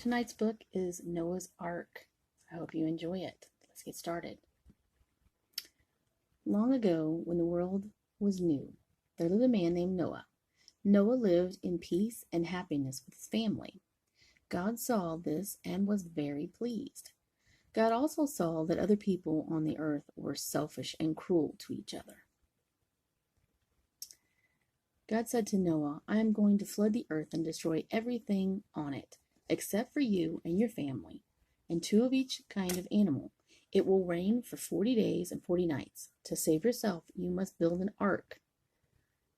Tonight's book is Noah's Ark. I hope you enjoy it. Let's get started. Long ago, when the world was new, there lived a man named Noah. Noah lived in peace and happiness with his family. God saw this and was very pleased. God also saw that other people on the earth were selfish and cruel to each other. God said to Noah, I am going to flood the earth and destroy everything on it, except for you and your family, and 2 of each kind of animal. It will rain for 40 days and 40 nights. To save yourself, you must build an ark.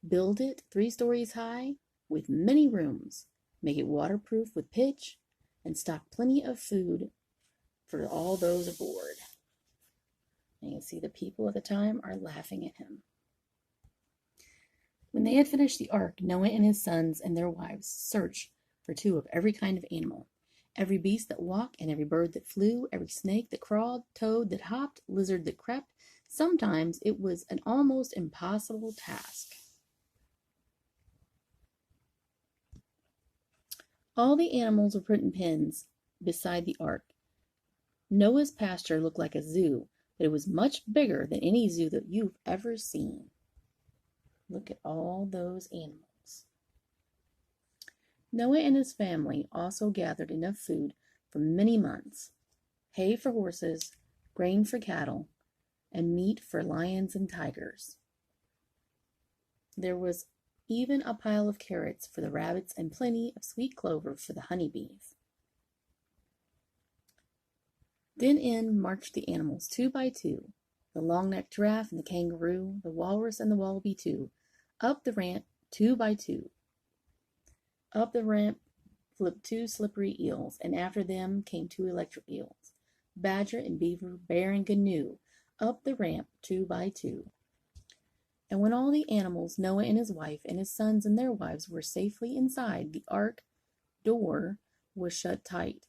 Build it 3 stories high with many rooms. Make it waterproof with pitch, and stock plenty of food for all those aboard. And you can see the people at the time are laughing at him. When they had finished the ark, Noah and his sons and their wives searched for 2 of every kind of animal, every beast that walked and every bird that flew, every snake that crawled, toad that hopped, lizard that crept. Sometimes it was an almost impossible task. All the animals were put in pens beside the ark. Noah's pasture looked like a zoo, but it was much bigger than any zoo that you've ever seen. Look at all those animals. Noah and his family also gathered enough food for many months, hay for horses, grain for cattle, and meat for lions and tigers. There was even a pile of carrots for the rabbits and plenty of sweet clover for the honeybees. Then in marched the animals 2 by 2, the long-necked giraffe and the kangaroo, the walrus and the wallaby too, up the ramp 2 by 2. Up the ramp flipped 2 slippery eels, and after them came 2 electric eels, badger and beaver, bear and gnu, up the ramp 2 by 2. And when all the animals, Noah and his wife and his sons and their wives were safely inside, the ark door was shut tight.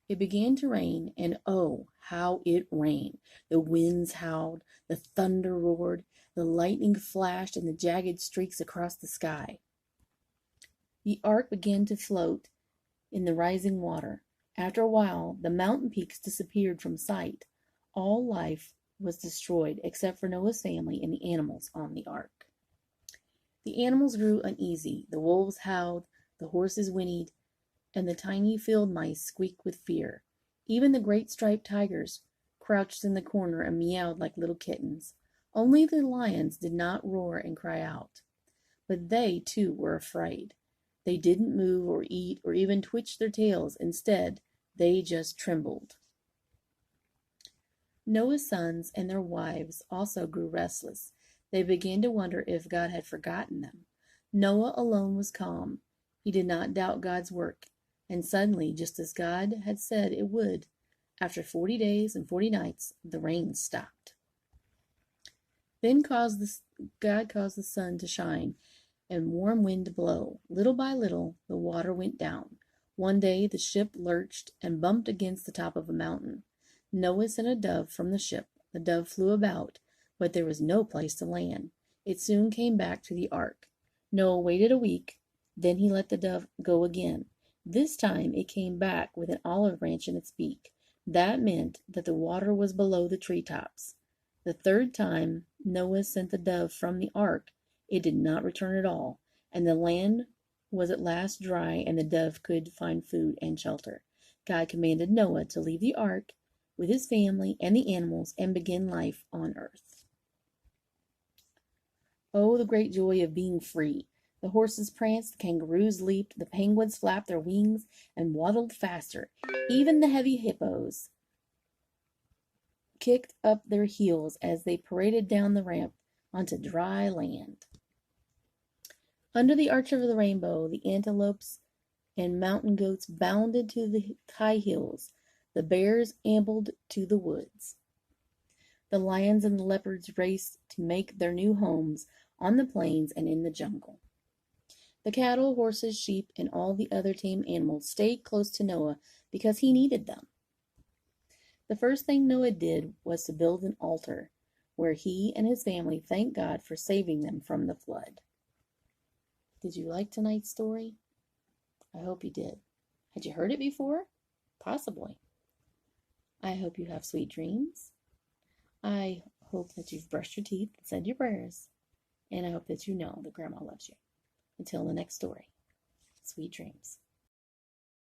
It began to rain, and oh, how it rained! The winds howled, the thunder roared, the lightning flashed, and the jagged streaks across the sky. The ark began to float in the rising water. After a while, the mountain peaks disappeared from sight. All life was destroyed except for Noah's family and the animals on the ark. The animals grew uneasy. The wolves howled, the horses whinnied, and the tiny field mice squeaked with fear. Even the great striped tigers crouched in the corner and meowed like little kittens. Only the lions did not roar and cry out. But they, too, were afraid. They didn't move or eat or even twitch their tails. Instead, they just trembled. Noah's sons and their wives also grew restless. They began to wonder if God had forgotten them. Noah alone was calm. He did not doubt God's work. And suddenly, just as God had said it would, after 40 days and 40 nights, the rain stopped. Then God caused the sun to shine and warm wind to blow. Little by little, the water went down. One day, the ship lurched and bumped against the top of a mountain. Noah sent a dove from the ship. The dove flew about, but there was no place to land. It soon came back to the ark. Noah waited a week. Then he let the dove go again. This time it came back with an olive branch in its beak. That meant that the water was below the treetops. The 3rd time Noah sent the dove from the ark, it did not return at all, and the land was at last dry, and the dove could find food and shelter. God commanded Noah to leave the ark with his family and the animals and begin life on earth. Oh, the great joy of being free! The horses pranced, the kangaroos leaped, the penguins flapped their wings and waddled faster. Even the heavy hippos kicked up their heels as they paraded down the ramp onto dry land. Under the arch of the rainbow, the antelopes and mountain goats bounded to the high hills. The bears ambled to the woods. The lions and the leopards raced to make their new homes on the plains and in the jungle. The cattle, horses, sheep, and all the other tame animals stayed close to Noah because he needed them. The first thing Noah did was to build an altar where he and his family thanked God for saving them from the flood. Did you like tonight's story? I hope you did. Had you heard it before? Possibly. I hope you have sweet dreams. I hope that you've brushed your teeth and said your prayers. And I hope that you know that Grandma loves you. Until the next story, sweet dreams.